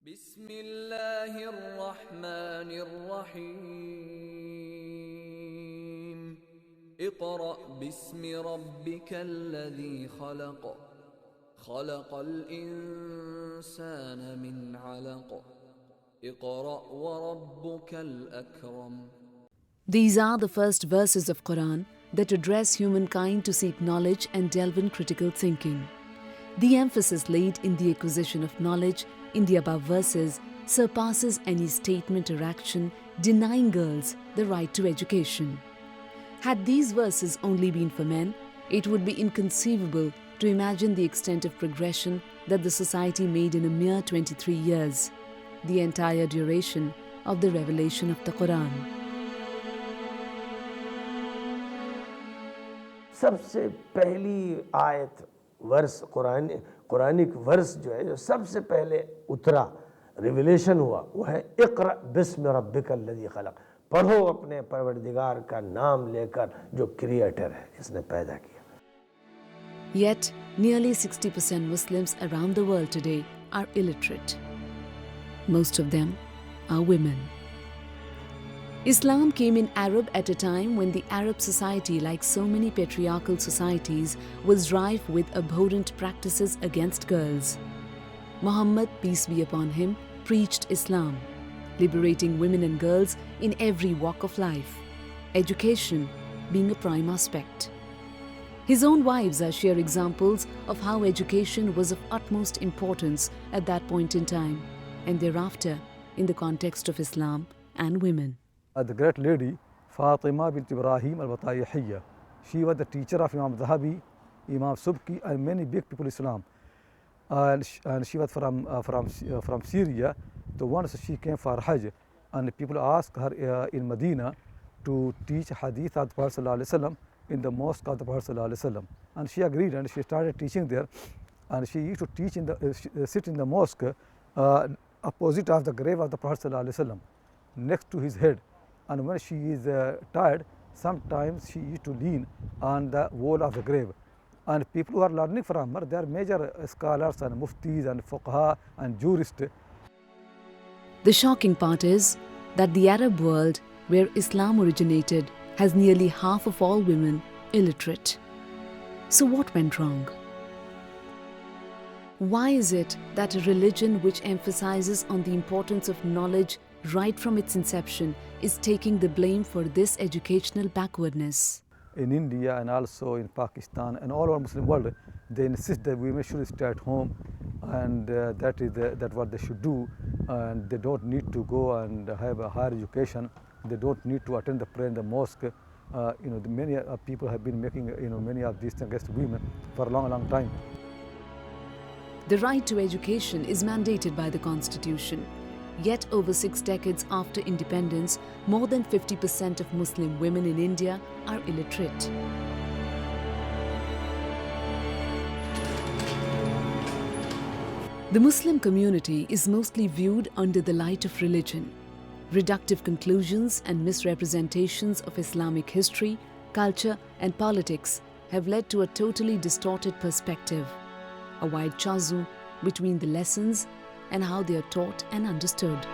बिस्मिल्लाहिर्रहमानिर्रहीम इक़रा बिस्मि रब्बिकल्लज़ी खलक़ खलक़ल इंसान मिन अलक़ इक़रा व रब्बुकल अकरम. These are the first verses of Quran that address humankind to seek knowledge and delve in critical thinking. The emphasis laid in the acquisition of knowledge in the above verses surpasses any statement or action denying girls the right to education. Had these verses only been for men, it would be inconceivable to imagine the extent of progression that the society made in a mere 23 years, the entire duration of the revelation of the Quran. सबसे पहली आयत verse Quranic verse जो है जो सबसे पहले उतरा revelation हुआ वो है इक़रा बिस्मि रब्बिकल्लज़ी खलक़. पढ़ो अपने परवरदिगार का नाम लेकर जो क्रिएटर है, इसने पैदा किया. Yet, nearly 60% Muslims around the world today are illiterate. Most of them are women. Islam came in Arab at a time when the Arab society, like so many patriarchal societies, was rife with abhorrent practices against girls. Muhammad, peace be upon him, preached Islam, liberating women and girls in every walk of life, education being a prime aspect. His own wives are sheer examples of how education was of utmost importance at that point in time, and thereafter in the context of Islam and women. The great lady Fatima bint Ibrahim al-Batayhiyya, she was the teacher of Imam Zahabi, Imam Subki, and many big people in Islam. And she was from Syria. So once she came for Hajj, and people asked her in Medina to teach Hadith of the Prophet ﷺ in the mosque of the Prophet ﷺ. And she agreed, and she started teaching there. And she used to teach sit in the mosque opposite of the grave of the Prophet ﷺ, next to his head. And when she is tired, sometimes she used to lean on the wall of the grave. And people who are learning from her, they are major scholars and muftis and fuqaha and jurists. The shocking part is that the Arab world, where Islam originated, has nearly half of all women illiterate. So what went wrong? Why is it that a religion which emphasizes on the importance of knowledge right from its inception is taking the blame for this educational backwardness? In India and also in Pakistan and all over Muslim world, they insist that women should stay at home, and that is what they should do, and they don't need to go and have a higher education. They don't need to attend the prayer in the mosque. Many people have been making many of these things against women for a long time. The right to education is mandated by the Constitution. Yet over 6 decades after independence, more than 50% of Muslim women in India are illiterate. The Muslim community is mostly viewed under the light of religion. Reductive conclusions and misrepresentations of Islamic history, culture and politics have led to a totally distorted perspective, a wide chasm between the lessons and how they are taught and understood.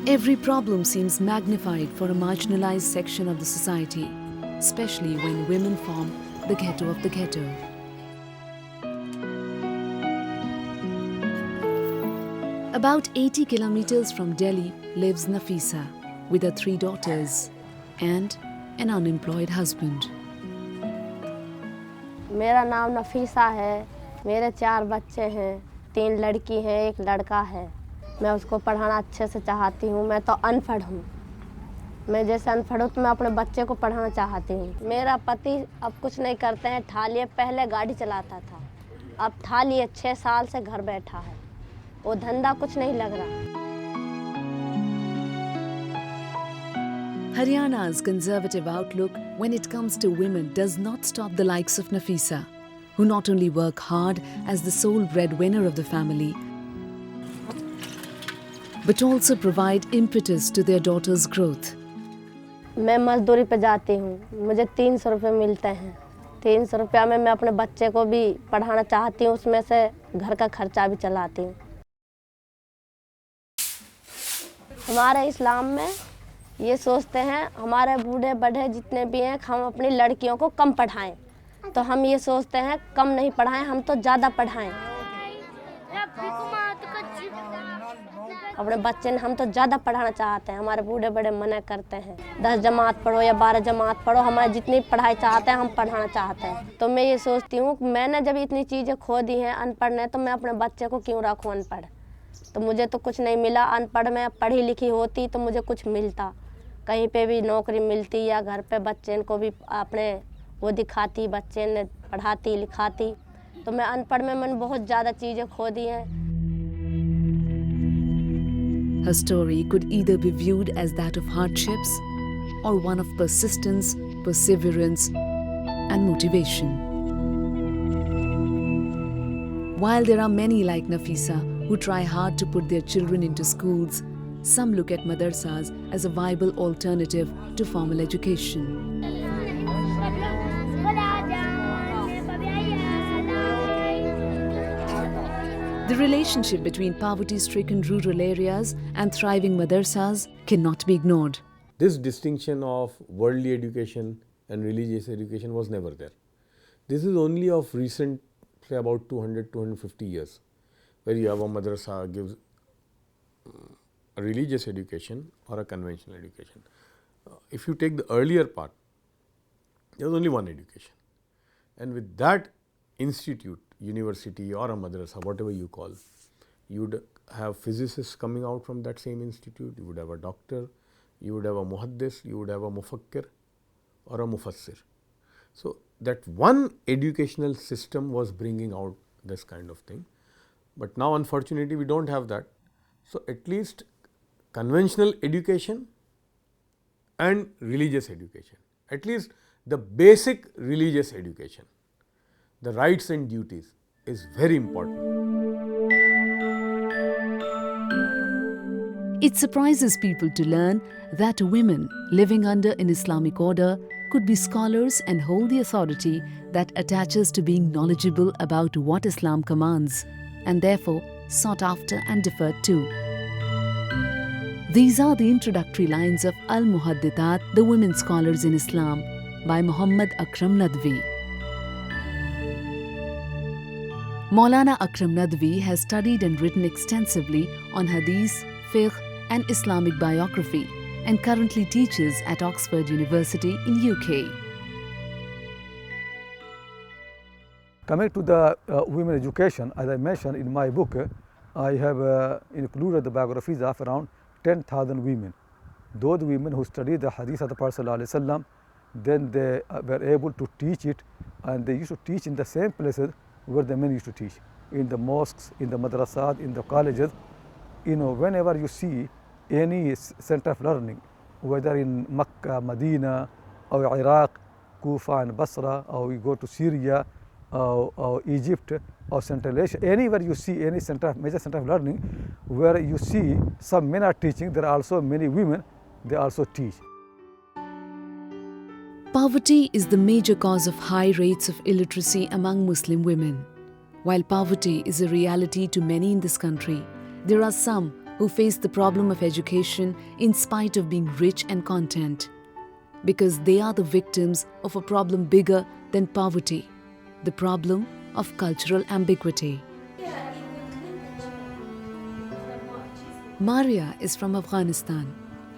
Every problem seems magnified for a marginalized section of the society, especially when women form the ghetto of the ghetto. About 80 kilometers from Delhi lives Nafisa with her 3 daughters and an unemployed husband. मेरा नाम नफीसा है, मेरे 4 बच्चे हैं, 3 लड़की हैं, 1 लड़का है. मैं उसको पढ़ाना अच्छे से चाहती हूँ. मैं तो अनपढ़ हूँ. मैं जैसे अनपढ़ हूँ तो मैं अपने बच्चे को पढ़ाना चाहती हूँ. मेरा पति अब कुछ नहीं करते हैं. ठालिए पहले गाड़ी चलाता था, अब ठालिए 6 साल से घर बैठा है. वो धंधा कुछ नहीं लग रहा. Haryana's conservative outlook when it comes to women does not stop the likes of Nafisa. who not only work hard as the sole breadwinner of the family, but also provide impetus to their daughter's growth. मैं मजदूरी पे जाती हूँ, मुझे 300 रुपये मिलते हैं। 300 रुपया में मैं अपने बच्चे को भी पढ़ाना चाहती हूँ, उसमें से घर का खर्चा भी चलाती हूँ। हमारे इस्लाम में ये सोचते हैं हमारे बूढ़े बड़े जितने भी हैं हम अपनी लड़कियों को कम पढ़ाएं, तो हम ये सोचते हैं कम नहीं पढ़ाएं, हम तो ज़्यादा पढ़ाएं। अपने बच्चे ने हम तो ज़्यादा पढ़ाना चाहते हैं, हमारे बूढ़े बड़े मना करते हैं 10 जमात पढ़ो या 12 जमात पढ़ो, हमारे जितनी पढ़ाई चाहते हैं हम पढ़ाना चाहते हैं। तो मैं ये सोचती हूँ मैंने जब इतनी चीज़ें खो दी हैं अनपढ़ ने, तो मैं अपने बच्चे को क्यों रखूँ अनपढ़। तो मुझे तो कुछ नहीं मिला, अनपढ़ में पढ़ी लिखी होती तो मुझे कुछ मिलता, कहीं पे भी नौकरी मिलती या घर पे बच्चे को भी अपने वो दिखाती, बच्चे ने पढ़ाती लिखाती। तो मैं अनपढ़ में मैंने बहुत ज़्यादा चीज़ें खो दी हैं। Her story could either be viewed as that of hardships or one of persistence, perseverance, and motivation. While there are many like Nafisa who try hard to put their children into schools, some look at madrasas as a viable alternative to formal education. The relationship between poverty-stricken rural areas and thriving madrasas cannot be ignored. This distinction of worldly education and religious education was never there. This is only of recent, say about 200-250 years, where you have a madrasa gives a religious education or a conventional education. If you take the earlier part, there was only one education, and with that institute, university or a madrasa, whatever you call, you would have physicists coming out from that same institute, you would have a doctor, you would have a muhaddis, you would have a mufakkir or a mufassir. So, that one educational system was bringing out this kind of thing, but now unfortunately we do not have that. So, at least conventional education and religious education, at least the basic religious education, the rights and duties is very important. It surprises people to learn that women living under an Islamic order could be scholars and hold the authority that attaches to being knowledgeable about what Islam commands, and therefore sought after and deferred to. These are the introductory lines of Al-Muhaddithat, the Women Scholars in Islam, by Muhammad Akram Nadvi. Maulana Akram Nadvi has studied and written extensively on Hadith, Fiqh and Islamic biography and currently teaches at Oxford University in UK. Coming to the women education, as I mentioned in my book, I have included the biographies of around 10,000 women. Those women who studied the Hadith of the Prophet ﷺ, then they were able to teach it, and they used to teach in the same places where the men used to teach, in the mosques, in the madrasas, in the colleges. You know, whenever you see any center of learning, whether in Makkah, Medina, or Iraq, Kufa and Basra, or you go to Syria, or Egypt, or Central Asia, anywhere you see any major center of learning, where you see some men are teaching, there are also many women, they also teach. Poverty is the major cause of high rates of illiteracy among Muslim women. While poverty is a reality to many in this country, there are some who face the problem of education in spite of being rich and content, because they are the victims of a problem bigger than poverty, the problem of cultural ambiguity. Maria is from Afghanistan.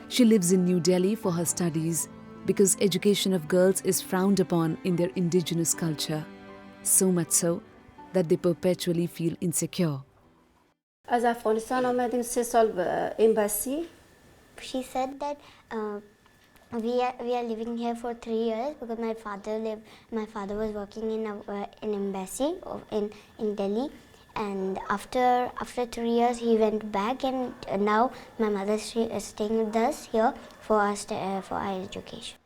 She lives in New Delhi for her studies because education of girls is frowned upon in their indigenous culture, so much so that they perpetually feel insecure. از افغانستان آمدیم 3 سال embassy. She said that we are living here for 3 years because my father was working in an embassy in Delhi, and after 3 years he went back, and now my mother is staying with us here for our education.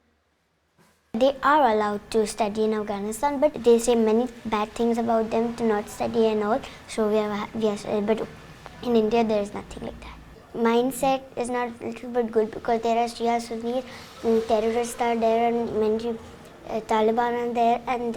They are allowed to study in Afghanistan, but they say many bad things about them to not study and all. So but in India there is nothing like that. Mindset is not a little bit good because there are Shia Sunni terrorists are there and many Taliban are there, and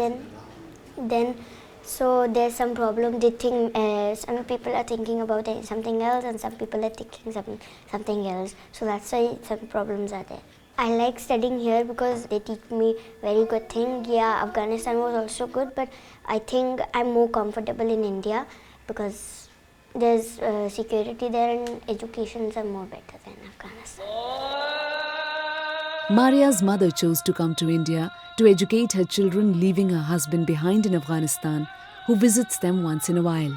then so there's some problem. They think some people are thinking about something else and some people are thinking something else. So that's why some problems are there. I like studying here because they teach me very good thing. Yeah, Afghanistan was also good, but I think I'm more comfortable in India because there's security there and educations are more better than Afghanistan. Maria's mother chose to come to India to educate her children, leaving her husband behind in Afghanistan, who visits them once in a while.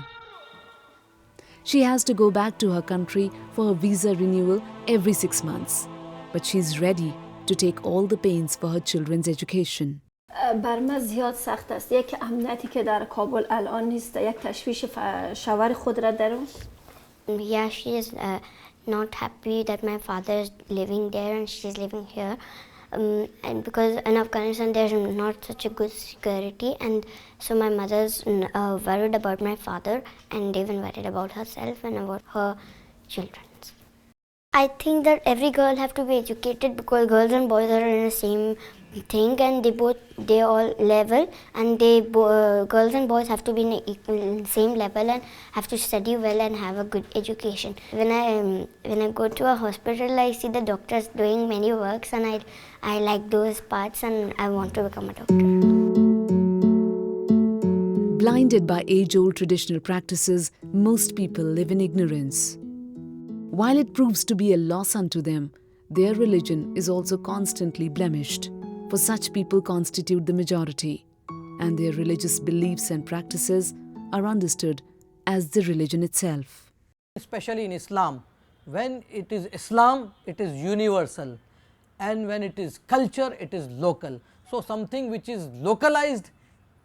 She has to go back to her country for her visa renewal every 6 months, but she's ready to take all the pains for her children's education. بر من زیاد سخت است. یک امنیتی که در کابل الان نیست، یک تشویش شوهر خود را دارم. Yeah, she is not happy that my father is living there and she's living here. And because in Afghanistan there's not such a good security, and so my mother's worried about my father and even worried about herself and about her children. I think that every girl have to be educated because girls and boys are in the same thing and they all level, and girls and boys have to be in the same level and have to study well and have a good education. When I go to a hospital, I see the doctors doing many works and I like those parts and I want to become a doctor. Blinded by age-old traditional practices, most people live in ignorance. While it proves to be a loss unto them, their religion is also constantly blemished, for such people constitute the majority, and their religious beliefs and practices are understood as the religion itself. Especially in Islam, when it is Islam, it is universal, and when it is culture, it is local. So, something which is localized,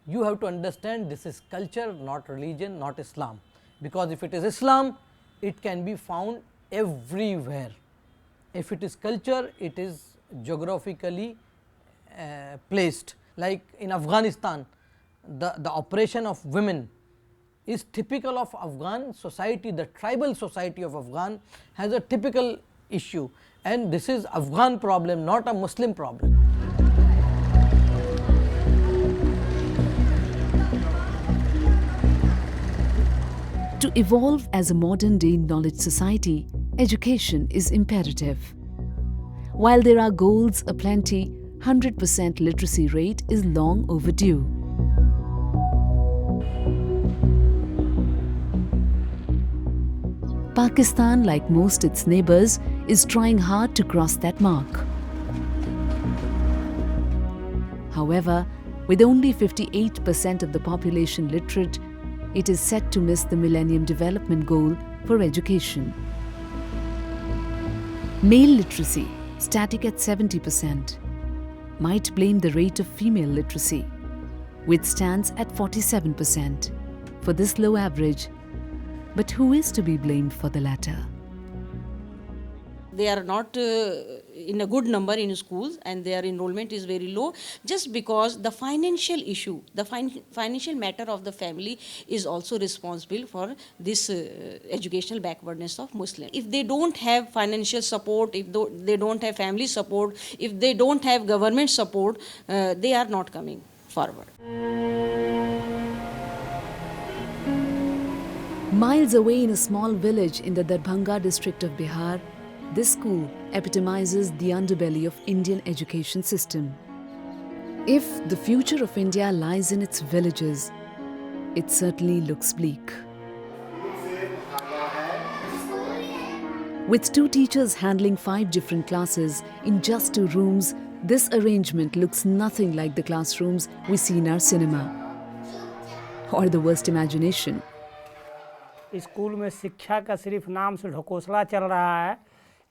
you have to understand this is culture, not religion, not Islam, because if it is Islam, it can be found everywhere. If it is culture, it is geographically placed. Like in Afghanistan, the oppression of women is typical of Afghan society. The tribal society of Afghan has a typical issue, and this is Afghan problem, not a Muslim problem. To evolve as a modern-day knowledge society, education is imperative. While there are goals aplenty, 100% literacy rate is long overdue. Pakistan, like most its neighbors, is trying hard to cross that mark. However, with only 58% of the population literate, it is set to miss the Millennium Development Goal for education. Male literacy, static at 70%, might blame the rate of female literacy, which stands at 47%, for this low average. But who is to be blamed for the latter? They are not in a good number in schools, and their enrollment is very low, just because the financial issue, the financial matter of the family is also responsible for this educational backwardness of Muslims. If they don't have financial support, if they don't have family support, if they don't have government support, they are not coming forward. Miles away in a small village in the Darbhanga district of Bihar, this school epitomizes the underbelly of Indian education system. If the future of India lies in its villages, it certainly looks bleak. With 2 teachers handling 5 different classes in just 2 rooms, this arrangement looks nothing like the classrooms we see in our cinema or the worst imagination. School में शिक्षा का सिर्फ नाम से ढकोसला चल रहा है।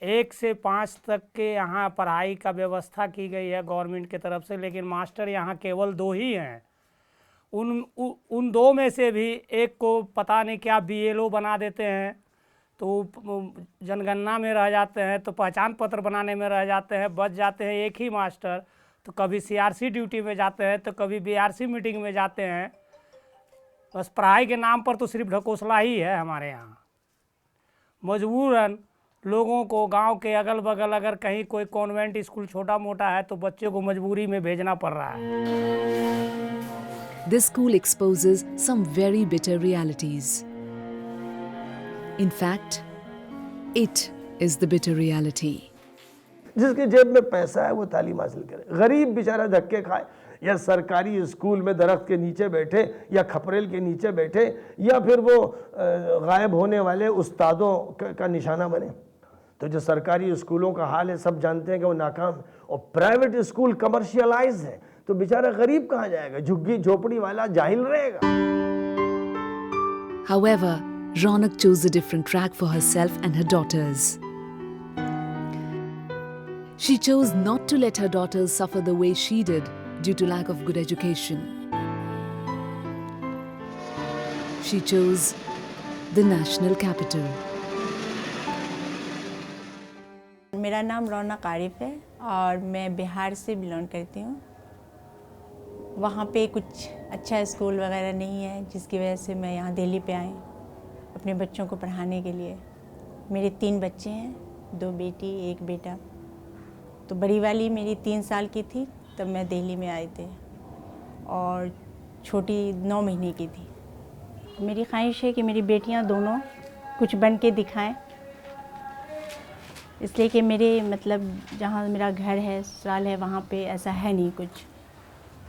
1 से 5 तक के यहाँ पढ़ाई का व्यवस्था की गई है गवर्नमेंट की तरफ से, लेकिन मास्टर यहाँ केवल 2 ही हैं। उन 2 में से भी एक को पता नहीं क्या BLO बना देते हैं, तो जनगणना में रह जाते हैं, तो पहचान पत्र बनाने में रह जाते हैं, बच जाते हैं 1 ही मास्टर। तो कभी CRC ड्यूटी में जाते हैं तो कभी BRC मीटिंग में जाते हैं। बस पढ़ाई के नाम पर तो सिर्फ ढकोसला ही है हमारे यहाँ। मजबूरन लोगों को गांव के अगल बगल अगर कहीं कोई कॉन्वेंट स्कूल छोटा मोटा है तो बच्चे को मजबूरी में भेजना पड़ रहा है। This school exposes some very bitter realities. In fact, it is the bitter reality. जिसके जेब में पैसा है वो तालीम हासिल करे, गरीब बेचारा धक्के खाए या सरकारी स्कूल में दरख्त के नीचे बैठे या खपरेल के नीचे बैठे या फिर वो गायब होने वाले उस्तादों का निशाना बने। तो जो सरकारी स्कूलों का हाल है सब जानते हैं कि वो नाकाम है, और प्राइवेट स्कूल कमर्शियलाइज है, तो बेचारा गरीब कहाँ जाएगा, झुग्गी झोपड़ी वाला जाहिल रहेगा। However, Ronak chose a different track for herself and her daughters. She chose not to let her daughters suffer the way she did due to lack of good education. She chose the national capital. मेरा नाम रौनक आरिफ है और मैं बिहार से belong करती हूँ। वहाँ पे कुछ अच्छा स्कूल वगैरह नहीं है, जिसकी वजह से मैं यहाँ दिल्ली पे आई अपने बच्चों को पढ़ाने के लिए। मेरे 3 बच्चे हैं, 2 बेटी 1 बेटा। तो बड़ी वाली मेरी 3 साल की थी तब मैं दिल्ली में आई थी और छोटी 9 महीने की थी। मेरी ख्वाहिश है कि मेरी बेटियाँ दोनों कुछ बन के दिखाएँ, इसलिए कि मेरे मतलब जहाँ मेरा घर है, ससुराल है, वहाँ पे ऐसा है नहीं कुछ।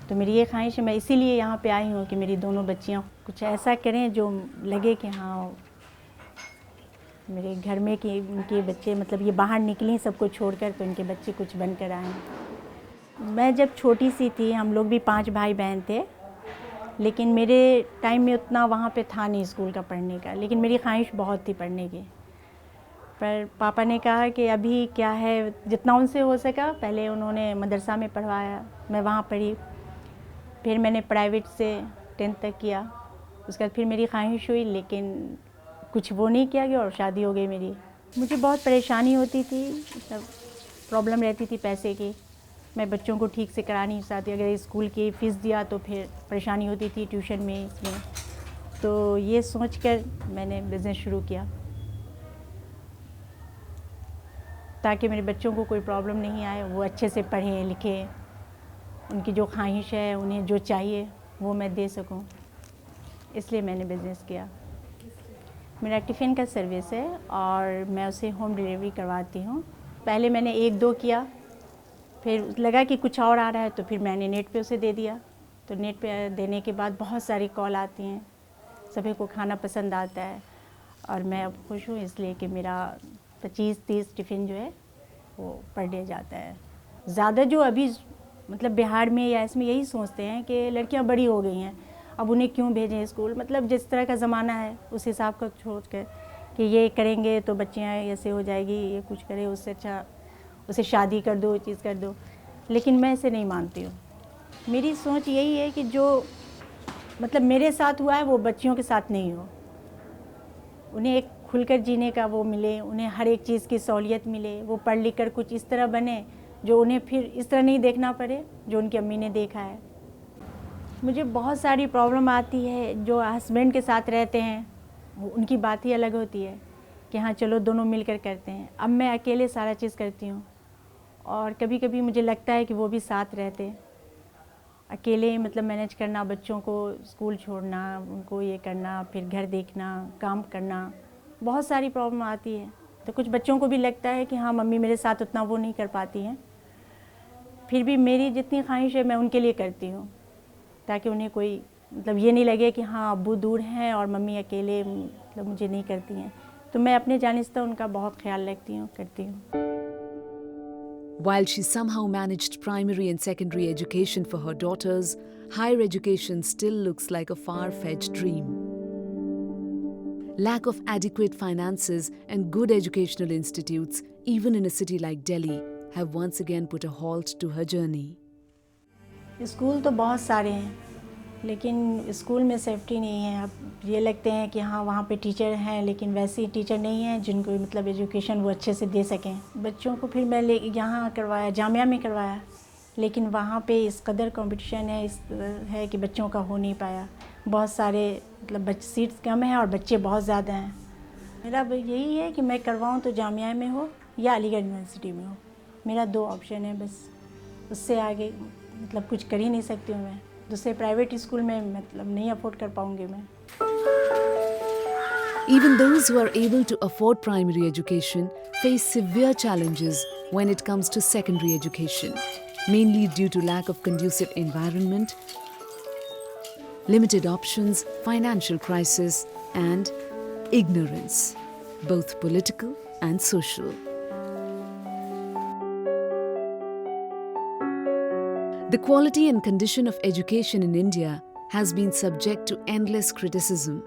तो मेरी ये ख्वाहिश है, मैं इसीलिए यहाँ पे आई हूँ कि मेरी दोनों बच्चियाँ कुछ ऐसा करें जो लगे कि हाँ मेरे घर में कि उनके बच्चे मतलब ये बाहर निकलें सबको छोड़कर, तो उनके बच्चे कुछ बनकर आएँ। मैं जब छोटी सी थी, हम लोग भी 5 भाई बहन थे, लेकिन मेरे टाइम में उतना वहाँ पे था नहीं स्कूल का पढ़ने का, लेकिन मेरी ख्वाहिश बहुत थी पढ़ने की। पर पापा ने कहा कि अभी क्या है, जितना उनसे हो सका पहले उन्होंने मदरसा में पढ़वाया, मैं वहाँ पढ़ी। फिर मैंने प्राइवेट से 10th तक किया। उसके बाद फिर मेरी ख्वाहिश हुई, लेकिन कुछ वो नहीं किया गया और शादी हो गई मेरी। मुझे बहुत परेशानी होती थी, मतलब प्रॉब्लम रहती थी पैसे की। मैं बच्चों को ठीक से करा नहीं सकती, अगर स्कूल की फ़ीस दिया तो फिर परेशानी होती थी ट्यूशन में, इसमें। तो ये सोचकर मैंने बिज़नेस शुरू किया ताकि मेरे बच्चों को कोई प्रॉब्लम नहीं आए, वो अच्छे से पढ़ें लिखें, उनकी जो ख्वाहिश है उन्हें जो चाहिए वो मैं दे सकूं। इसलिए मैंने बिज़नेस किया। मेरा टिफ़िन का सर्विस है और मैं उसे होम डिलीवरी करवाती हूँ। पहले मैंने 1-2 किया, फिर लगा कि कुछ और आ रहा है तो फिर मैंने नेट पे उसे दे दिया। तो नेट पे देने के बाद बहुत सारी कॉल आती हैं, सभी को खाना पसंद आता है और मैं अब खुश हूँ इसलिए कि मेरा 25-30 टिफ़िन जो है वो पर डे जाता है। ज़्यादा जो अभी मतलब बिहार में या इसमें यही सोचते हैं कि लड़कियां बड़ी हो गई हैं, अब उन्हें क्यों भेजें स्कूल, मतलब जिस तरह का ज़माना है उस हिसाब का सोच कर कि ये करेंगे तो बच्चियां ऐसे हो जाएगी, ये कुछ करे उससे अच्छा उसे शादी कर दो, चीज़ कर दो। लेकिन मैं इसे नहीं मानती हूँ। मेरी सोच यही है कि जो मतलब मेरे साथ हुआ है वो बच्चियों के साथ नहीं हो, उन्हें एक खुलकर जीने का वो मिले, उन्हें हर एक चीज़ की सहूलियत मिले, वो पढ़ लिख कर कुछ इस तरह बने जो उन्हें फिर इस तरह नहीं देखना पड़े जो उनकी अम्मी ने देखा है। मुझे बहुत सारी प्रॉब्लम आती है, जो हस्बैंड के साथ रहते हैं उनकी बात ही अलग होती है कि हाँ चलो दोनों मिलकर करते हैं। अब मैं अकेले सारा चीज़ करती हूँ और कभी कभी मुझे लगता है कि वो भी साथ रहते। अकेले मतलब मैनेज करना, बच्चों को स्कूल छोड़ना, उनको ये करना, फिर घर देखना, काम करना, बहुत सारी प्रॉब्लम आती है। तो कुछ बच्चों को भी लगता है कि हाँ मम्मी मेरे साथ उतना वो नहीं कर पाती हैं, फिर भी मेरी जितनी ख्वाहिश है मैं उनके लिए करती हूँ ताकि उन्हें कोई मतलब ये नहीं लगे कि हाँ अब्बू दूर हैं और मम्मी अकेले मतलब मुझे नहीं करती हैं। तो मैं अपने जानिस्ता उनका बहुत ख्याल रखती हूँ, करती हूँ। While she somehow managed primary and secondary education for her daughters, higher education still looks like a far-fetched dream. Lack of adequate finances and good educational institutes, even in a city like Delhi, have once again put a halt to her journey. School तो बहुत सारे हैं, लेकिन school में safety नहीं है। अब ये लगते हैं कि हाँ वहाँ पे टीचर हैं, लेकिन वैसे टीचर नहीं हैं जिनको मतलब एजुकेशन वो अच्छे से दे सकें बच्चों को। फिर मैं ले यहाँ करवाया, जामिया में करवाया, लेकिन वहाँ पे इस कदर कंपटीशन है, इस है कि बच्चों का हो नहीं पाया। बहुत सारे मतलब सीट्स कम हैं और बच्चे बहुत ज़्यादा हैं। मेरा यही है कि मैं करवाऊँ तो जामिया में हो या अलीगढ़ यूनिवर्सिटी में हो। मेरा 2 ऑप्शन है बस, उससे आगे मतलब कुछ कर ही नहीं सकती हूँ मैं। दूसरे प्राइवेट स्कूल में मतलब नहीं अफोर्ड कर पाऊँगी मैं। Even those who are able to afford primary education face severe challenges when it comes to secondary education, mainly due to lack of conducive environment, limited options, financial crisis, and ignorance, both political and social. The quality and condition of education in India has been subject to endless criticism,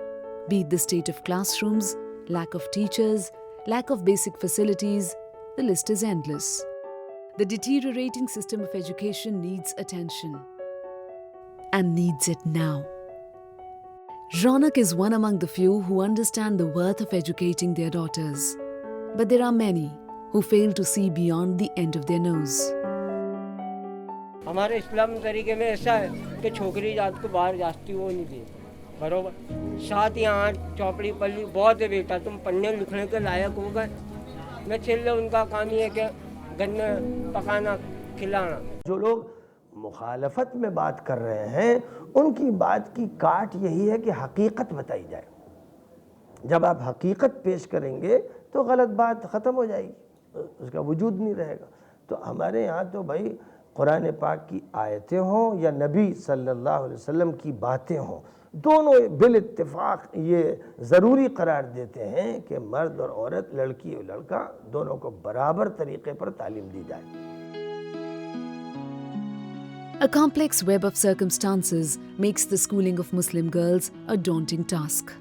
be it the state of classrooms, lack of teachers, lack of basic facilities, the list is endless. The deteriorating system of education needs attention, and needs it now. Ronak is one among the few who understand the worth of educating their daughters, but there are many who fail to see beyond the end of their nose. हमारे इस्लाम तरीके में ऐसा है कि छोकरी जात को बाहर जाती वो नहीं दी, बरोबर। साथ यहाँ चौपड़ी पल्ली बहुत है बेटा, तुम पढ़ने लिखने के लायक हो गए। मैं चिल्ले उनका काम ही है कि घर में पकाना खिलाना। जो लोग मुखालफत में बात कर रहे हैं उनकी बात की काट यही है कि हकीकत बताई जाए। जब आप हकीकत पेश करेंगे तो गलत बात ख़त्म हो जाएगी, उसका वजूद नहीं रहेगा। तो हमारे यहाँ तो भाई कुरान पाक की आयतें हों या नबी सल्लल्लाहु अलैहि वसल्लम की बातें हों, दोनों बिल इत्तेफाक ये ज़रूरी करार देते हैं कि मर्द और औरत, लड़की और लड़का दोनों को बराबर तरीके पर तालीम दी जाए। A complex web of circumstances makes the schooling of Muslim girls a daunting task.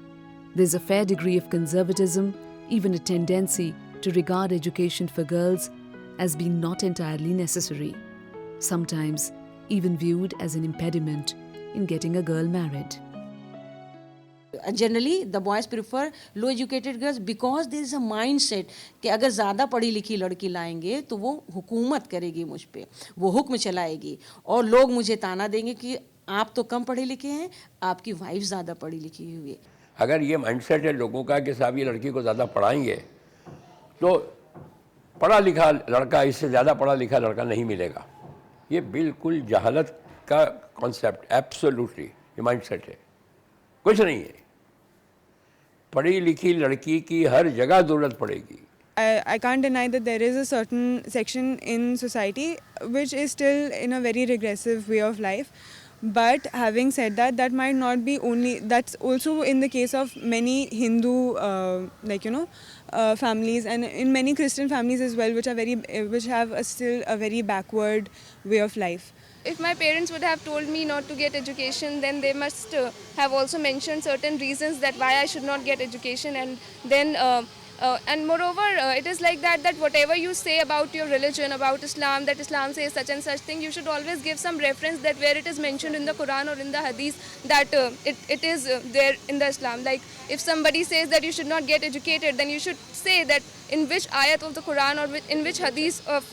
There's a fair degree of conservatism, even a tendency to regard education for girls as being not entirely necessary, sometimes even viewed as an impediment in getting a girl married. Generally, the boys prefer low educated girls because there is a mindset कि अगर ज़्यादा पढ़ी लिखी लड़की लाएंगे तो वो हुकूमत करेगी मुझ पे, वो हुक्म चलाएगी और लोग मुझे ताना देंगे कि आप तो कम पढ़े लिखे हैं, आपकी वाइफ ज़्यादा पढ़ी लिखी हुई है। अगर ये माइंडसेट है लोगों का कि साहब ये लड़की को ज़्यादा पढ़ाएंगे तो पढ़ा लिखा लड़का इससे ज़्यादा पढ़ा लिखा लड़का नहीं मिलेगा, ये बिल्कुल जहालत का कॉन्सेप्ट, एब्सोल्युटली ये माइंडसेट है, कुछ नहीं है। पढ़ी लिखी लड़की की हर जगह ज़रूरत पड़ेगी। I can't deny that there is a certain section in society which is still in a very regressive way of life. But having said that, that might not be only, that's also in the case of many Hindu, families, and in many Christian families as well, which have still a very backward way of life. If my parents would have told me not to get education, then they must have also mentioned certain reasons that why I should not get education, and then and moreover, it is like that whatever you say about your religion, about Islam, that Islam says such and such thing, you should always give some reference that where it is mentioned in the Quran or in the Hadith that it is there in the Islam. Like if somebody says that you should not get educated, then you should say that in which ayat of the Quran or in which hadith of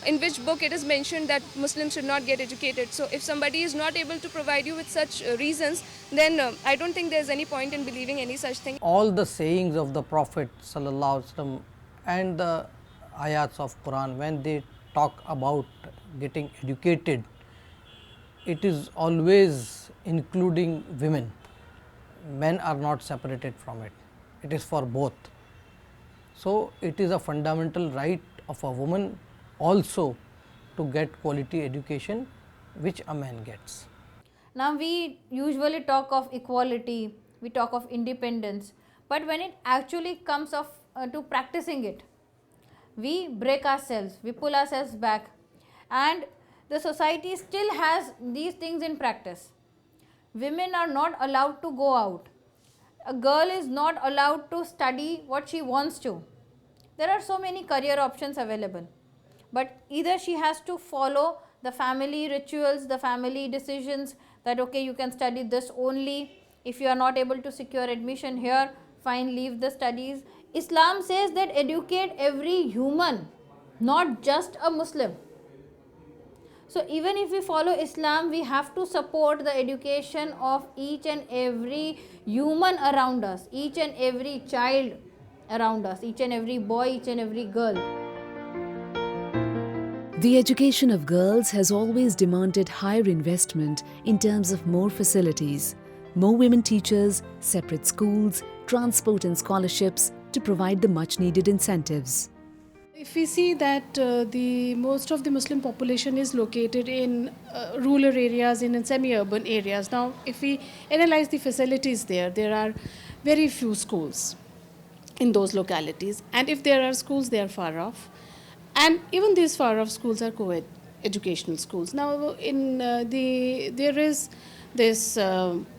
in which book it is mentioned that Muslims should not get educated. So if somebody is not able to provide you with such reasons, then I don't think there is any point in believing any such thing. All the sayings of the Prophet sallallahu alaihi wasallam and the ayats of Quran, when they talk about getting educated, it is always including women. Men are not separated from it. It is for both. So it is a fundamental right of a woman also to get quality education which a man gets. Now we usually talk of equality, we talk of independence, but when it actually comes to practicing it, we break ourselves, we pull ourselves back, and the society still has these things in practice. Women are not allowed to go out. A girl is not allowed to study what she wants to. There are so many career options available, but either she has to follow the family rituals, the family decisions that okay, you can study this only. If you are not able to secure admission here, fine, leave the studies. Islam says that educate every human, not just a Muslim. So even if we follow Islam, we have to support the education of each and every human around us, each and every child around us, each and every boy, each and every girl. The education of girls has always demanded higher investment in terms of more facilities, more women teachers, separate schools, transport and scholarships to provide the much needed incentives. If we see that the most of the Muslim population is located in rural areas, in semi-urban areas. Now, if we analyze the facilities there are very few schools in those localities, and if there are schools, they are far off, and even these far off schools are co-ed educational schools. Now, there is this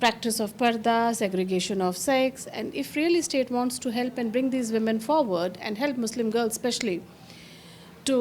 practice of parda, segregation of sex, and if really state wants to help and bring these women forward and help Muslim girls especially to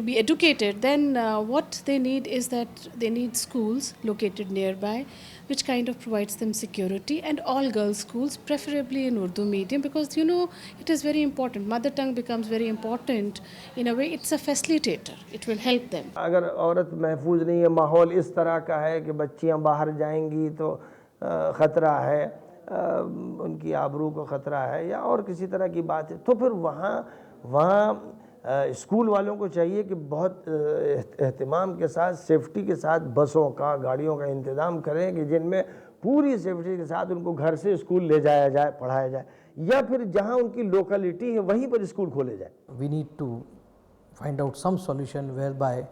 be educated, then what they need is that they need schools located nearby which kind of provides them security, and all girls schools, preferably in Urdu medium, because you know it is very important. Mother tongue becomes very important in a way. It's a facilitator. It will help them. अगर औरत महफूज नहीं है, माहौल इस तरह का है कि बच्चियां बाहर जाएंगी तो ख़तरा है, उनकी आबरू को ख़तरा है या और किसी तरह की बात है, तो फिर वहाँ स्कूल वालों को चाहिए कि बहुत एहतमाम के साथ, सेफ्टी के साथ बसों का, गाड़ियों का इंतज़ाम करें कि जिनमें पूरी सेफ्टी के साथ उनको घर से स्कूल ले जाया जाए, पढ़ाया जाए, या फिर जहाँ उनकी लोकेलिटी है वहीं पर स्कूल खोले जाए. We need to find out some solution whereby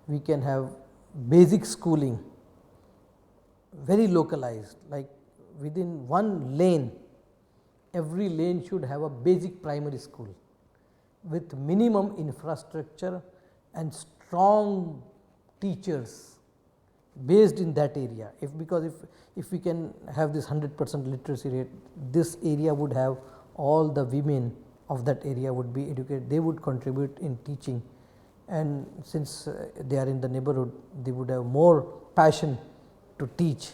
we can have basic schooling very localized, like within one lane, every lane should have a basic primary school with minimum infrastructure and strong teachers based in that area. Because if we can have this 100% literacy rate, this area would have all the women of that area would be educated, they would contribute in teaching, and since they are in the neighborhood, they would have more passion to teach.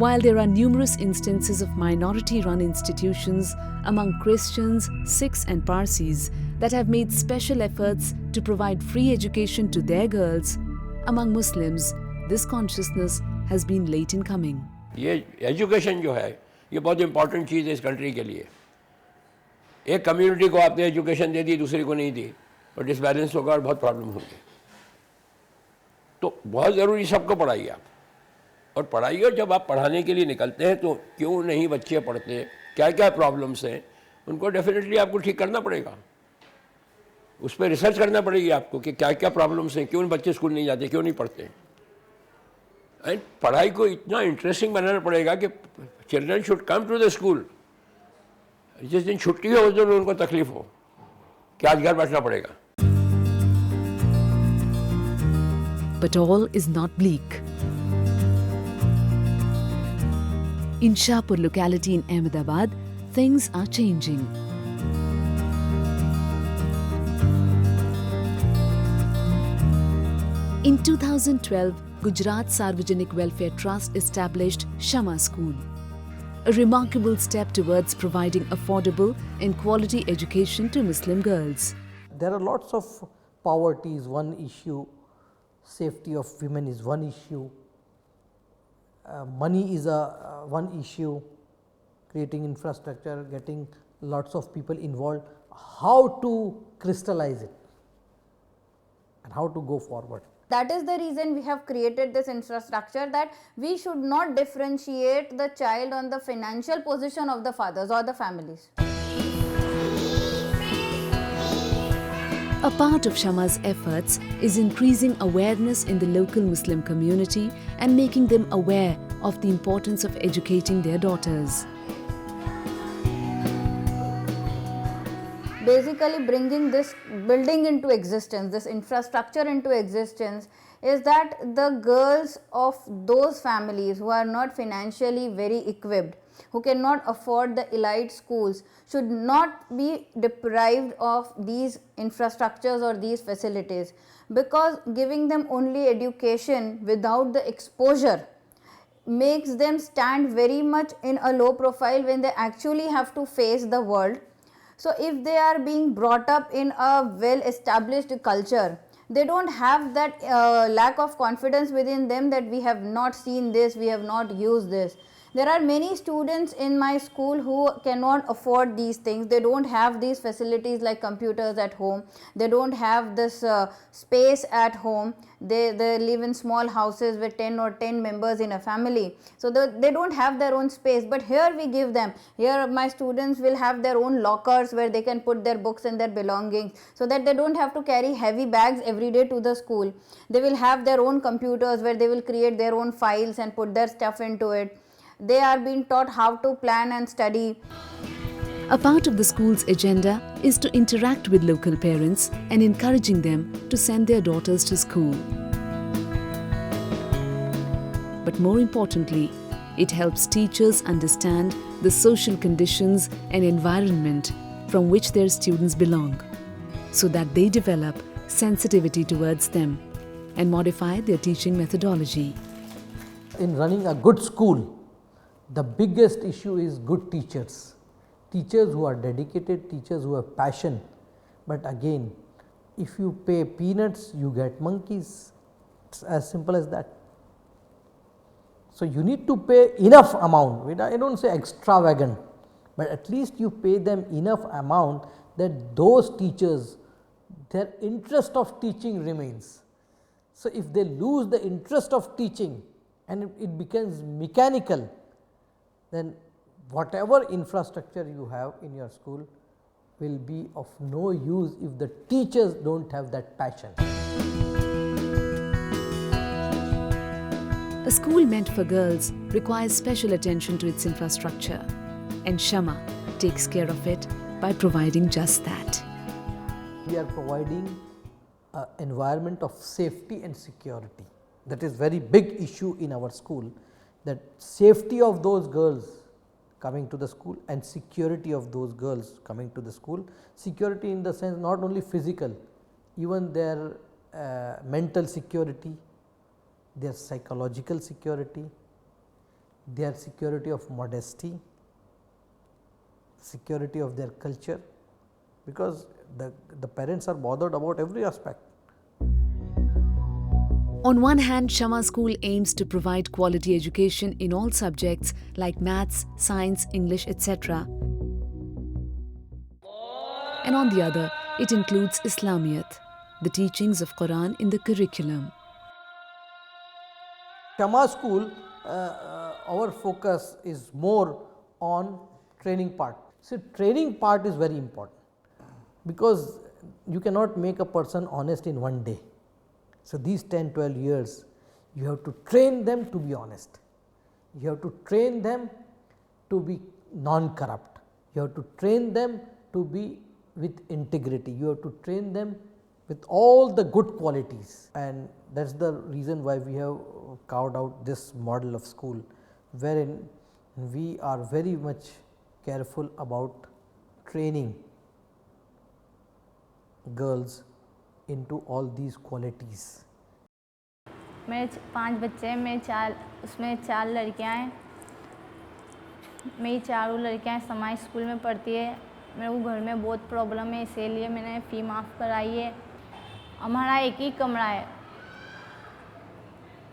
While there are numerous instances of minority-run institutions among Christians, Sikhs and Parsis that have made special efforts to provide free education to their girls, among Muslims, this consciousness has been late in coming. ये education जो है ये बहुत important चीज़ है इस country के लिए. एक कम्युनिटी को आपने एजुकेशन दे दी, दूसरी को नहीं दी, और डिसबैलेंस होगा और बहुत प्रॉब्लम होगी. तो बहुत ज़रूरी सबको पढ़ाइए आप, और पढ़ाइए. जब आप पढ़ाने के लिए निकलते हैं तो क्यों नहीं बच्चे पढ़ते, क्या क्या प्रॉब्लम्स हैं, उनको डेफिनेटली आपको ठीक करना पड़ेगा. उस पर रिसर्च करना पड़ेगी आपको कि क्या क्या प्रॉब्लम्स हैं, क्यों बच्चे स्कूल नहीं जाते, क्यों नहीं पढ़ते. एंड पढ़ाई को इतना इंटरेस्टिंग बनाना पड़ेगा कि children should come to the school. जिस दिन छुट्टी हो उस दिन उनको तकलीफ हो कि आज घर बैठना पड़ेगा. But all is not bleak. In Shahpur locality in Ahmedabad, things are changing. In 2012, Gujarat Sarvajanik Welfare Trust established Shama School, a remarkable step towards providing affordable and quality education to Muslim girls. There are lots of poverty is one issue, safety of women is one issue, money is one issue, creating infrastructure, getting lots of people involved, how to crystallize it and how to go forward. That is the reason we have created this infrastructure, that we should not differentiate the child on the financial position of the fathers or the families. A part of Shama's efforts is increasing awareness in the local Muslim community and making them aware of the importance of educating their daughters. Basically bringing this building into existence, this infrastructure into existence, is that the girls of those families who are not financially very equipped, who cannot afford the elite schools, should not be deprived of these infrastructures or these facilities, because giving them only education without the exposure makes them stand very much in a low profile when they actually have to face the world. So if they are being brought up in a well established culture, they don't have that lack of confidence within them that we have not seen this, we have not used this. There are many students in my school who cannot afford these things. They don't have these facilities like computers at home. They don't have this space at home. They live in small houses with 10 members in a family. So they don't have their own space. But here we give them. Here my students will have their own lockers where they can put their books and their belongings, so that they don't have to carry heavy bags every day to the school. They will have their own computers where they will create their own files and put their stuff into it. They are being taught how to plan and study. A part of the school's agenda is to interact with local parents and encouraging them to send their daughters to school. But more importantly, it helps teachers understand the social conditions and environment from which their students belong, so that they develop sensitivity towards them and modify their teaching methodology. In running a good school, the biggest issue is good teachers. Teachers who are dedicated, teachers who have passion. But again, if you pay peanuts, you get monkeys. It's as simple as that. So you need to pay enough amount. I don't say extravagant, but at least you pay them enough amount that those teachers, their interest of teaching remains. So if they lose the interest of teaching and it becomes mechanical, then whatever infrastructure you have in your school will be of no use if the teachers don't have that passion. A school meant for girls requires special attention to its infrastructure, and Shama takes care of it by providing just that. We are providing an environment of safety and security. That is very big issue in our school, that safety of those girls coming to the school and security of those girls coming to the school. Security in the sense not only physical, even their mental security, their psychological security, their security of modesty, security of their culture, because the parents are bothered about every aspect. On one hand, Shama School aims to provide quality education in all subjects like maths, science, English, etc. And on the other, it includes Islamiyat, the teachings of Quran in the curriculum. Shama School, our focus is more on training part. So training part is very important, because you cannot make a person honest in one day. So these 10-12 years you have to train them to be honest, you have to train them to be non-corrupt, you have to train them to be with integrity, you have to train them with all the good qualities, and that is the reason why we have carved out this model of school, wherein we are very much careful about training girls into all these qualities. मेरे 5 बच्चे हैं, उसमें 4 लड़कियां हैं। मेरी चारों लड़कियां समाज स्कूल में पढ़ती है। मेरे को घर में बहुत प्रॉब्लम है, इसीलिए मैंने फ़ी माफ़ कराई है। हमारा एक ही कमरा है,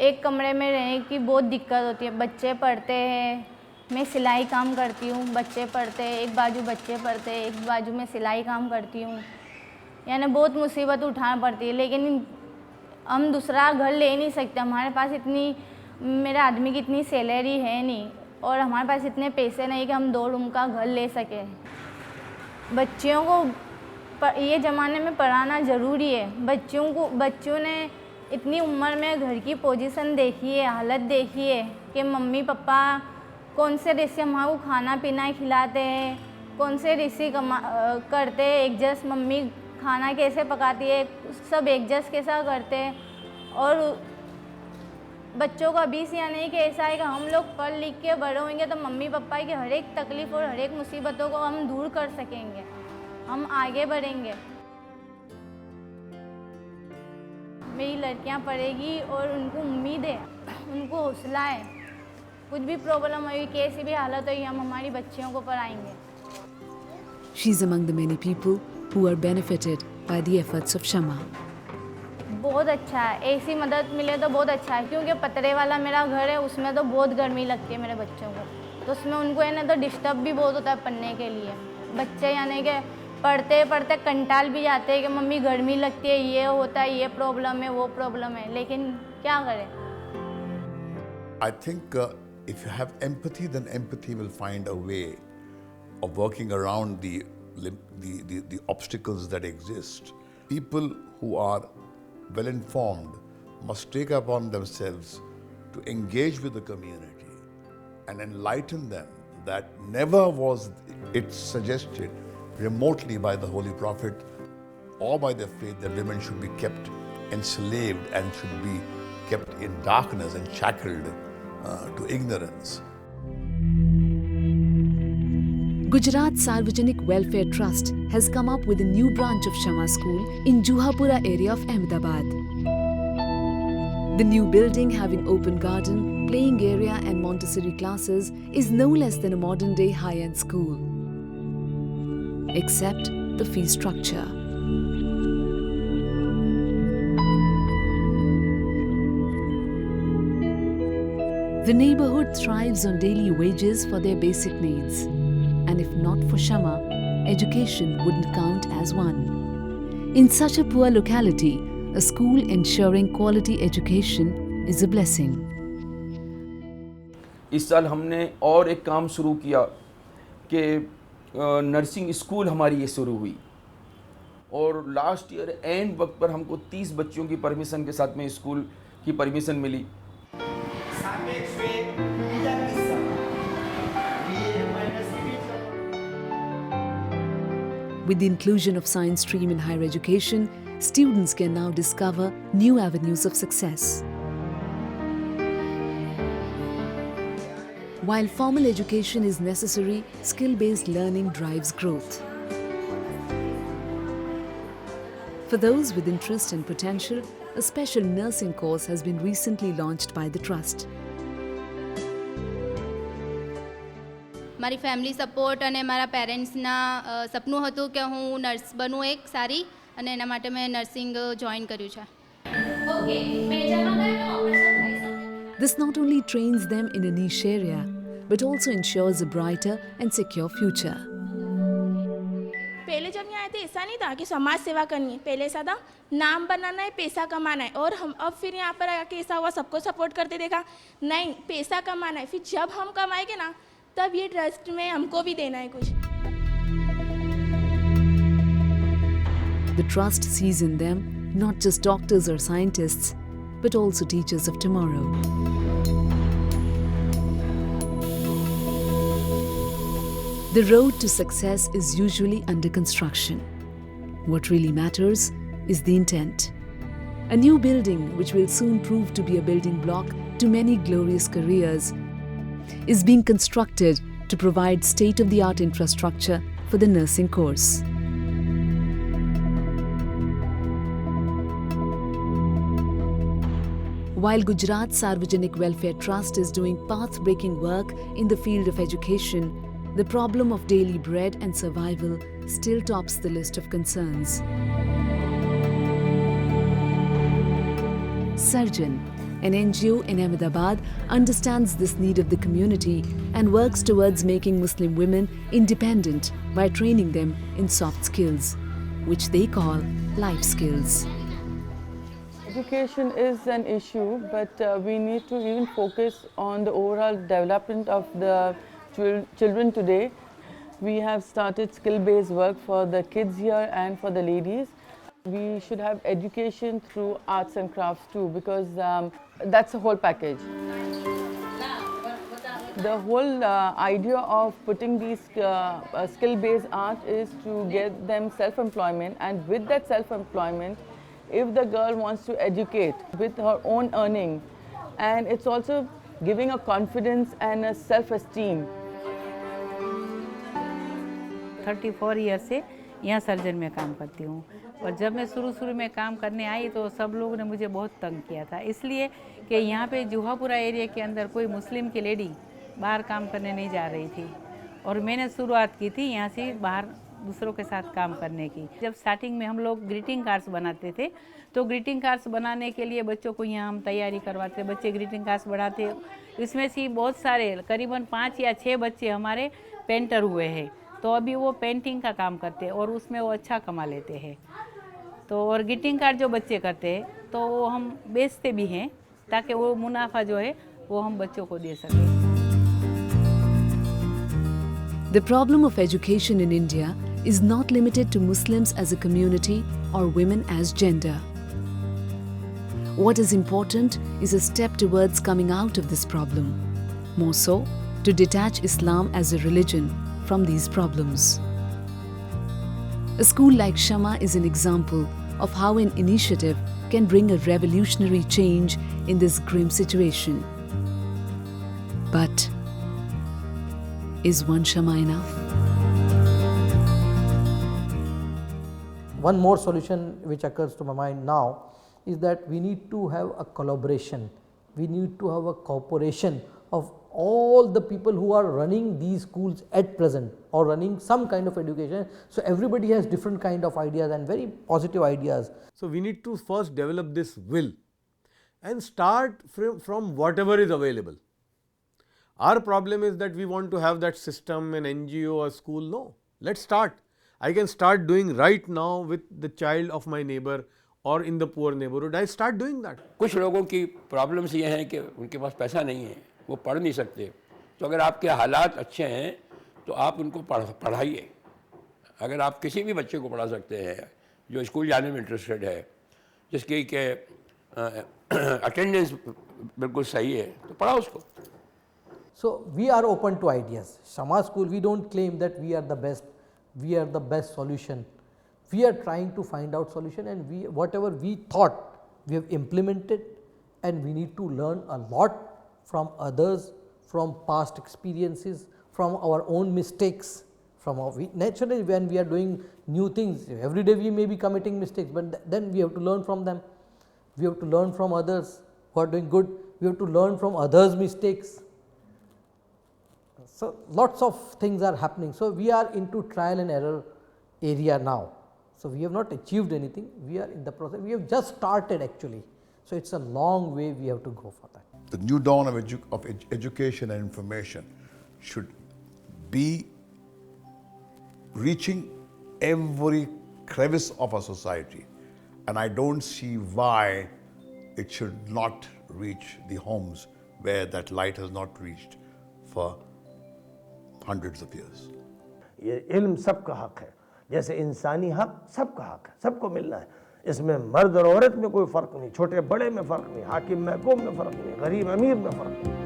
एक कमरे में रहने की बहुत दिक्कत होती है। बच्चे पढ़ते हैं, मैं सिलाई काम करती हूँ, बच्चे पढ़ते हैं, एक बाजू बच्चे पढ़ते हैं, एक बाजू में सिलाई काम करती हूँ, यानी बहुत मुसीबत उठाना पड़ती है। लेकिन हम दूसरा घर ले नहीं सकते, हमारे पास इतनी, मेरे आदमी की इतनी सैलरी है नहीं और हमारे पास इतने पैसे नहीं कि हम 2 रूम का घर ले सकें। बच्चियों को ये ज़माने में पढ़ाना ज़रूरी है। बच्चों ने इतनी उम्र में घर की पोजीशन देखी है, हालत देखी है कि मम्मी पापा कौन से रिश्ते हमारे को खाना पीना खिलाते हैं, कौन से रिश्ते करते हैं, एडजस्ट मम्मी खाना कैसे पकाती है, सब एडजस्ट कैसा करते हैं। और बच्चों का अभी से नहीं कि ऐसा है कि हम लोग पढ़ लिख के बड़े होंगे तो मम्मी पापा की हर एक तकलीफ़ और हर एक मुसीबतों को हम दूर कर सकेंगे, हम आगे बढ़ेंगे। मेरी लड़कियां पढ़ेगी और उनको उम्मीद है, उनको हौसला है, कुछ भी प्रॉब्लम होगी, कैसी भी हालत होगी, हम हमारी बच्चियों को पढ़ाएंगे। She's among the many people who are benefited by the efforts of Shama. बहुत अच्छा है, ऐसी मदद मिले तो बहुत अच्छा है, क्योंकि पतरे वाला मेरा घर है, उसमें तो बहुत गर्मी लगती है मेरे बच्चों को, तो उसमें उनको है ना तो डिस्टर्ब भी बहुत होता है पढ़ने के लिए। बच्चे यानी कि पढ़ते पढ़ते कंटाल भी जाते हैं कि मम्मी गर्मी लगती है, ये होता है, ये प्रॉब्लम है, वो प्रॉब्लम है, लेकिन क्या करें। I think if you have empathy, then empathy will find a way of working around the obstacles that exist. People who are well informed must take upon themselves to engage with the community and enlighten them that never was it suggested remotely by the Holy Prophet or by their faith that women should be kept enslaved and should be kept in darkness and shackled to ignorance. Gujarat Sarvajanik Welfare Trust has come up with a new branch of Shama School in Juhapura area of Ahmedabad. The new building, having open garden, playing area and Montessori classes, is no less than a modern-day high-end school. Except the fee structure. The neighborhood thrives on daily wages for their basic needs. And if not for Shama, education wouldn't count as one. In such a poor locality, a school ensuring quality education is a blessing. इस साल हमने और एक काम शुरू किया कि nursing school हमारी ये शुरू हुई, और लास्ट ईयर एंड वक्त पर हमको 30 बच्चों की परमिशन के साथ में स्कूल की परमिशन मिली। With the inclusion of science stream in higher education, students can now discover new avenues of success. While formal education is necessary, skill-based learning drives growth. For those with interest and potential, a special nursing course has been recently launched by the Trust. મારી family support અને મારા પેરેન્ટ્સના સપનું હતું કે હું nurse બનું એક સારી, અને એના માટે મેં નર્સિંગ જોઈન કર્યું છે. This not only trains them in a niche area, but also ensures a brighter and secure future. पहले जब यहाँ आए थे ऐसा नहीं था कि समाज सेवा करनी है, पहले ऐसा था नाम बनाना है, पैसा कमाना है, और हम अब फिर यहाँ पर आके ऐसा हुआ सबको सपोर्ट करते देखा, नहीं पैसा कमाना है, फिर जब हम कमाएंगे ना तब ये ट्रस्ट में हमको भी देना है कुछ. The trust sees in them not just doctors or scientists, but also teachers of tomorrow. The road to success is usually under construction. What really matters is the intent. A new building, which will soon prove to be a building block to many glorious careers, is being constructed to provide state-of-the-art infrastructure for the nursing course. While Gujarat Sarvajanik Welfare Trust is doing path-breaking work in the field of education, the problem of daily bread and survival still tops the list of concerns. Sarjan, an NGO in Ahmedabad, understands this need of the community and works towards making Muslim women independent by training them in soft skills, which they call life skills. Education is an issue, but we need to even focus on the overall development of the children today. We have started skill-based work for the kids here and for the ladies. We should have education through arts and crafts too, because that's a whole package. The whole idea of putting these skill-based art is to get them self-employment, and with that self-employment, if the girl wants to educate with her own earning, and it's also giving a confidence and a self-esteem. 34 year से यहाँ surgeon में काम करती हूँ, और जब मैं शुरू में काम करने आई तो सब लोगों ने मुझे बहुत तंग किया था, इसलिए कि यहाँ पे जुहापुरा एरिया के अंदर कोई मुस्लिम की लेडी बाहर काम करने नहीं जा रही थी, और मैंने शुरुआत की थी यहाँ से बाहर दूसरों के साथ काम करने की। जब स्टार्टिंग में हम लोग ग्रीटिंग कार्ड्स बनाते थे तो ग्रीटिंग कार्ड्स बनाने के लिए बच्चों को यहाँ हम तैयारी करवाते, बच्चे ग्रीटिंग कार्ड्स बनाते। इसमें से बहुत सारे करीबन 5 या 6 बच्चे हमारे पेंटर हुए हैं, तो अभी वो पेंटिंग का काम करते हैं और उसमें वो अच्छा कमा लेते हैं। तो और ग्रीटिंग कार्ड जो बच्चे करते हैं तो वो हम बेचते भी हैं ताकि वो मुनाफा जो है वो हम बच्चों को दे सकें। The problem of education in India is not limited to Muslims as a community or women as gender. What is important is a step towards coming out of this problem. More so, to detach Islam as a religion from these problems. A school like Shama is an example of how an initiative can bring a revolutionary change in this grim situation. But is one Shama enough? One more solution which occurs to my mind now is that we need to have a collaboration. We need to have a cooperation of all the people who are running these schools at present or running some kind of education. So everybody has different kind of ideas and very positive ideas. So we need to first develop this will and start from whatever is available. Our problem is that we want to have that system, an NGO or school. No, let's start. I can start doing right now with the child of my neighbor or in the poor neighborhood. I start doing that. कुछ लोगों की problems ये हैं कि उनके पास पैसा नहीं है, वो पढ़ नहीं सकते। तो अगर आपके हालात अच्छे हैं तो आप उनको पढ़ाइए। अगर आप किसी भी बच्चे को पढ़ा सकते हैं जो स्कूल जाने में इंटरेस्टेड है, जिसकी के अटेंडेंस बिल्कुल सही है, तो पढ़ाओ उसको। So we are open to ideas. Shama School, we don't claim that we are the best, we are the best solution. We are trying to find out solution, and we whatever we thought we have implemented, and we need to learn a lot from others, from past experiences, from our own mistakes. From our, naturally when we are doing new things, every day we may be committing mistakes, but then we have to learn from them. We have to learn from others who are doing good. We have to learn from others' mistakes. So lots of things are happening. So we are into trial and error area now. So we have not achieved anything. We are in the process. We have just started actually. So it's a long way we have to go for that. The new dawn of education and information should be reaching every crevice of our society, and I don't see why it should not reach the homes where that light has not reached for hundreds of years. ये इल्म सबका हक है, जैसे इंसानी हक सबका हक है, सबको मिलना है। इसमें मर्द और औरत में कोई फ़र्क नहीं, छोटे बड़े में फ़र्क नहीं, हाकिम महकूम में फ़र्क नहीं, गरीब अमीर में फ़र्क नहीं।